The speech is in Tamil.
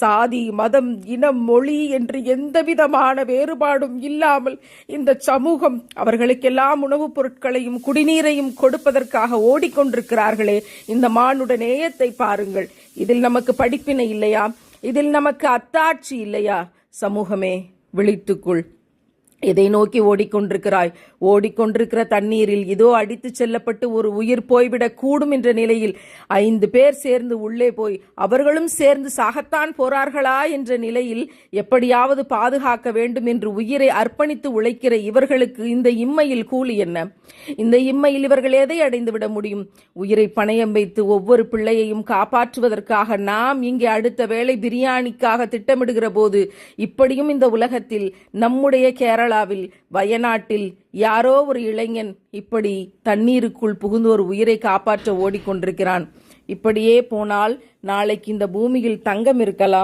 சாதி, மதம், இனம், மொழி என்று எந்தவிதமான வேறுபாடும் இல்லாமல் இந்த சமூகம் அவர்களுக்கெல்லாம் உணவுப் பொருட்களையும் குடிநீரையும் கொடுப்பதற்காக ஓடிக்கொண்டிருக்கிறார்களே, இந்த மானுட நேயத்தை பாருங்கள். இதில் நமக்கு படிப்பினை இல்லையா? இதில் நமக்கு அத்தாட்சி இல்லையா? சமூகமே, விழித்துக்குள். எதை நோக்கி ஓடிக்கொண்டிருக்கிறாய்? ஓடிக்கொண்டிருக்கிற தண்ணீரில் இதோ அடித்து செல்லப்பட்டு ஒரு உயிர் போய்விடக் கூடும் என்ற நிலையில் 5 பேர் சேர்ந்து உள்ளே போய் அவர்களும் சேர்ந்து சாகத்தான் போறார்களா என்ற நிலையில் எப்படியாவது பாதுகாக்க வேண்டும் என்று உயிரை அர்ப்பணித்து உழைக்கிற இவர்களுக்கு இந்த இம்மையில் கூலி என்ன? இந்த இம்மையில் இவர்கள் எதை அடைந்துவிட முடியும்? உயிரை பணயம் வைத்து ஒவ்வொரு பிள்ளையையும் காப்பாற்றுவதற்காக நாம் இங்கே அடுத்த வேளை பிரியாணிக்காக திட்டமிடுகிற போது இப்படியும் இந்த உலகத்தில் நம்முடைய கேரளாவில் வயநாட்டில் யாரோ ஒரு இளைஞன் இப்படி தண்ணீருக்குள் புகுந்து ஒரு உயிரை காப்பாற்ற ஓடிக்கொண்டிருக்கிறான். இப்படியே போனால் நாளைக்கு இந்த பூமியில் தங்கம் இருக்கலாம்.